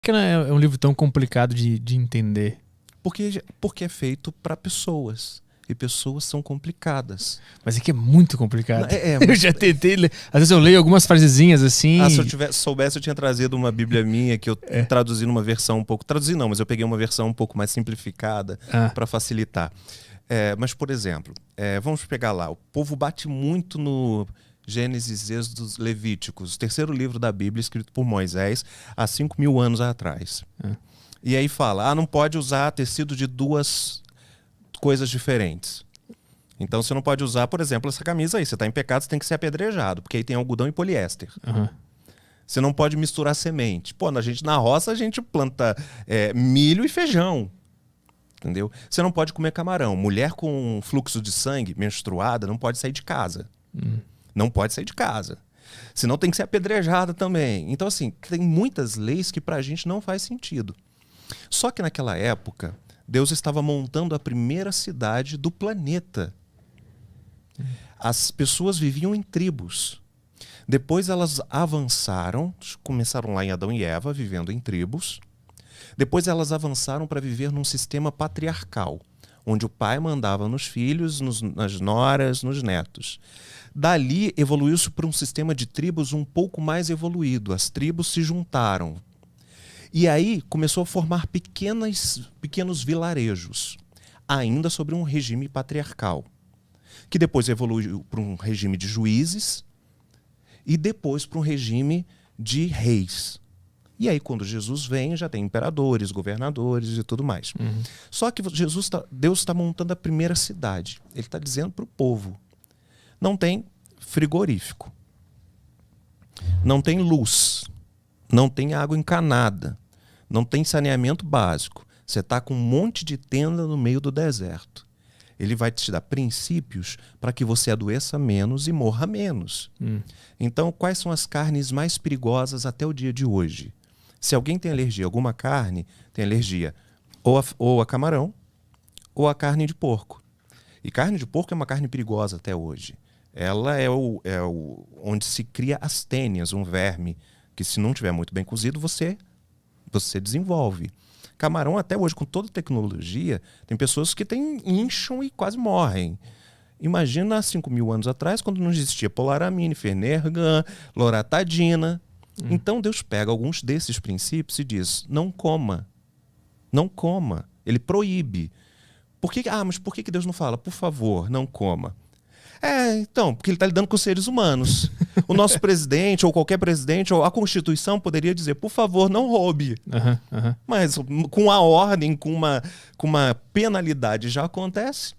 Que é um livro tão complicado de entender? Porque é feito para pessoas. E pessoas são complicadas. Mas é que é muito complicado. Mas... Eu já tentei ler. Às vezes eu leio algumas frasezinhas assim. Se eu soubesse, eu tinha trazido uma Bíblia minha que eu traduzi numa versão um pouco... Traduzi não, mas eu peguei uma versão um pouco mais simplificada para facilitar. Mas, por exemplo, vamos pegar lá. O povo bate muito no Gênesis, Êxodos, Levíticos, o terceiro livro da Bíblia escrito por Moisés há 5.000 anos atrás. E aí fala, não pode usar tecido de duas coisas diferentes. Então você não pode usar, por exemplo, essa camisa aí. Você está em pecado, você tem que ser apedrejado, porque aí tem algodão e poliéster. Você não pode misturar semente. Na roça a gente planta milho e feijão. Entendeu? Você não pode comer camarão. Mulher com fluxo de sangue, menstruada, não pode sair de casa. Não pode sair de casa. Senão tem que ser apedrejada também. Então, assim, tem muitas leis que pra gente não faz sentido. Só que naquela época, Deus estava montando a primeira cidade do planeta. As pessoas viviam em tribos. Depois elas avançaram, começaram lá em Adão e Eva, vivendo em tribos. Depois elas avançaram para viver num sistema patriarcal, onde o pai mandava nos filhos, nas noras, nos netos. Dali evoluiu-se para um sistema de tribos um pouco mais evoluído. As tribos se juntaram. E aí começou a formar pequenos vilarejos, ainda sobre um regime patriarcal, que depois evoluiu para um regime de juízes e depois para um regime de reis. E aí, quando Jesus vem, já tem imperadores, governadores e tudo mais. Só que Deus está montando a primeira cidade. Ele está dizendo para o povo, não tem frigorífico, não tem luz, não tem água encanada, não tem saneamento básico. Você está com um monte de tenda no meio do deserto. Ele vai te dar princípios para que você adoeça menos e morra menos. Então, quais são as carnes mais perigosas até o dia de hoje? Se alguém tem alergia a alguma carne, tem alergia ou a camarão ou a carne de porco. E carne de porco é uma carne perigosa até hoje. Ela é onde se cria as tênias, um verme, que se não tiver muito bem cozido, você desenvolve. Camarão, até hoje, com toda a tecnologia, tem pessoas que incham e quase morrem. Imagina há 5.000 anos atrás, quando não existia polaramine, fenergan, loratadina. Então Deus pega alguns desses princípios e diz, não coma. Não coma. Ele proíbe. Mas por que Deus não fala, por favor, não coma? Então, porque ele está lidando com os seres humanos. O nosso presidente, ou qualquer presidente, ou a Constituição poderia dizer, por favor, não roube. Mas com a ordem, com uma penalidade já acontece.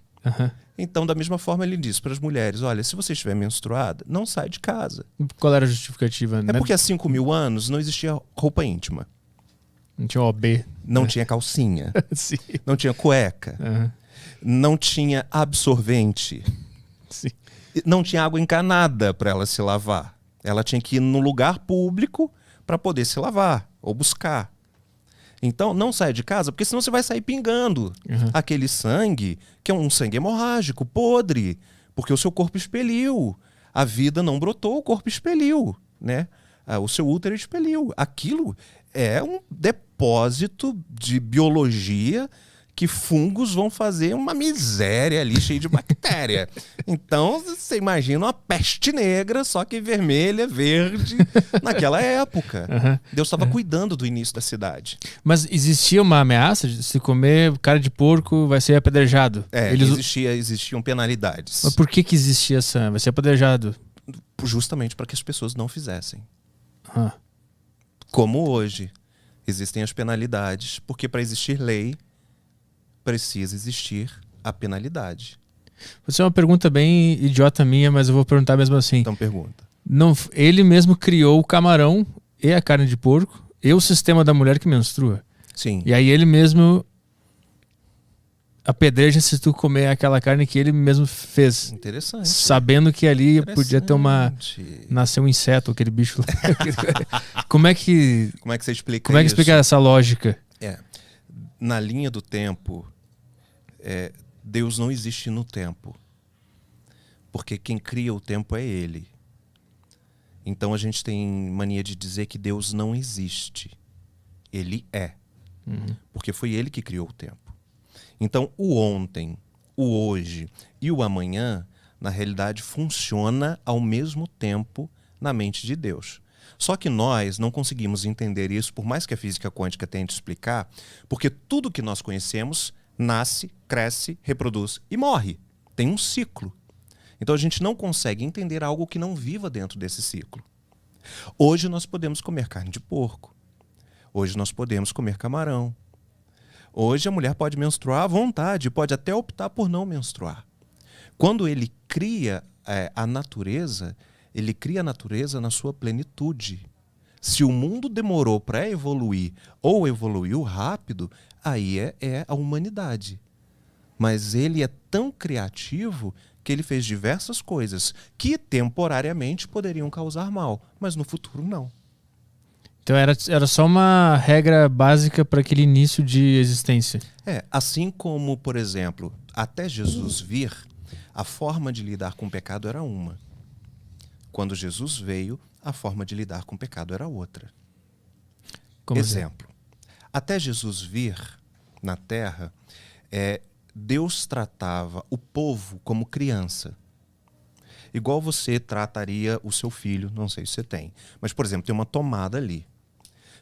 Então, da mesma forma, ele diz para as mulheres, olha, se você estiver menstruada, não sai de casa. Qual era a justificativa? É porque há 5.000 anos não existia roupa íntima. Não tinha OB. Não tinha calcinha. Sim. Não tinha cueca. Não tinha absorvente. Sim. Não tinha água encanada para ela se lavar. Ela tinha que ir no lugar público para poder se lavar ou buscar. Então, não saia de casa, porque senão você vai sair pingando aquele sangue, que é um sangue hemorrágico, podre, porque o seu corpo expeliu. A vida não brotou, o corpo expeliu, né? O seu útero expeliu. Aquilo é um depósito de biologia que fungos vão fazer uma miséria ali, cheia de bactéria. Então, você imagina uma peste negra, só que vermelha, verde, naquela época. Deus estava cuidando do início da cidade. Mas existia uma ameaça de se comer cara de porco vai ser apedrejado? Existiam penalidades. Mas por que existia essa? Vai ser apedrejado? Justamente para que as pessoas não fizessem. Como hoje existem as penalidades, porque para existir lei precisa existir a penalidade. Isso é uma pergunta bem idiota minha, mas eu vou perguntar mesmo assim. Então pergunta. Não, ele mesmo criou o camarão e a carne de porco e o sistema da mulher que menstrua. Sim. E aí ele mesmo apedreja se tu comer aquela carne que ele mesmo fez. Interessante. Sabendo que ali podia ter nascer um inseto, aquele bicho lá. Como é que você explica Como é que explica essa lógica? Na linha do tempo, Deus não existe no tempo. Porque quem cria o tempo é Ele. Então a gente tem mania de dizer que Deus não existe. Ele é. Porque foi ele que criou o tempo. Então, o ontem, o hoje e o amanhã, na realidade, funciona ao mesmo tempo na mente de Deus. Só que nós não conseguimos entender isso, por mais que a física quântica tente explicar, porque tudo que nós conhecemos nasce, cresce, reproduz e morre. Tem um ciclo. Então a gente não consegue entender algo que não viva dentro desse ciclo. Hoje nós podemos comer carne de porco. Hoje nós podemos comer camarão. Hoje a mulher pode menstruar à vontade, pode até optar por não menstruar. Quando ele cria a natureza, ele cria a natureza na sua plenitude. Se o mundo demorou para evoluir ou evoluiu rápido, aí é a humanidade. Mas ele é tão criativo que ele fez diversas coisas que temporariamente poderiam causar mal, mas no futuro não. Então era só uma regra básica para aquele início de existência. Assim como, por exemplo, até Jesus vir, a forma de lidar com o pecado era uma. Quando Jesus veio, a forma de lidar com o pecado era outra. Como exemplo, até Jesus vir na Terra, Deus tratava o povo como criança. Igual você trataria o seu filho, não sei se você tem. Mas, por exemplo, tem uma tomada ali.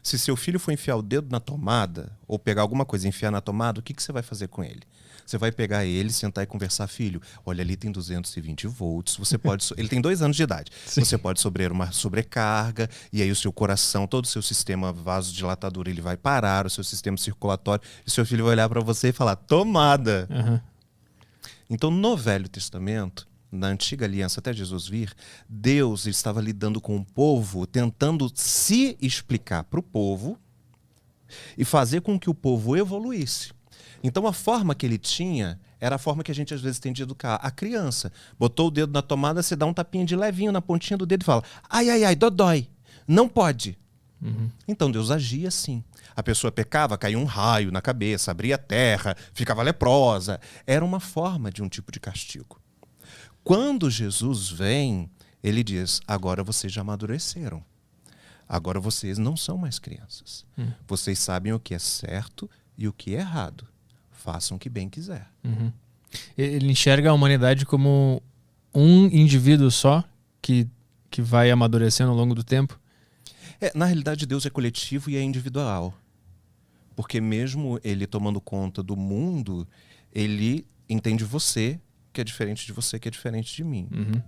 Se seu filho for enfiar o dedo na tomada, ou pegar alguma coisa e enfiar na tomada, o que você vai fazer com ele? Você vai pegar ele, sentar e conversar, filho, olha, ali tem 220 volts, você pode... Ele tem 2 anos de idade. Sim. Você pode sofrer uma sobrecarga, e aí o seu coração, todo o seu sistema vasodilatador, ele vai parar, o seu sistema circulatório, e seu filho vai olhar para você e falar, tomada! Uhum. Então, no Velho Testamento, na antiga aliança, até Jesus vir, Deus estava lidando com o povo, tentando se explicar para o povo e fazer com que o povo evoluísse. Então a forma que ele tinha era a forma que a gente às vezes tem de educar a criança. Botou o dedo na tomada, você dá um tapinha de levinho na pontinha do dedo e fala, ai, ai, ai, dodói, não pode. Então Deus agia assim. A pessoa pecava, caía um raio na cabeça, abria a terra, ficava leprosa. Era uma forma de um tipo de castigo. Quando Jesus vem, ele diz, agora vocês já amadureceram. Agora vocês não são mais crianças. Vocês sabem o que é certo e o que é errado. Façam o que bem quiser. Ele enxerga a humanidade como um indivíduo só que vai amadurecendo ao longo do tempo? Na realidade, Deus é coletivo e é individual. Porque mesmo ele tomando conta do mundo, ele entende você, que é diferente de você, que é diferente de mim.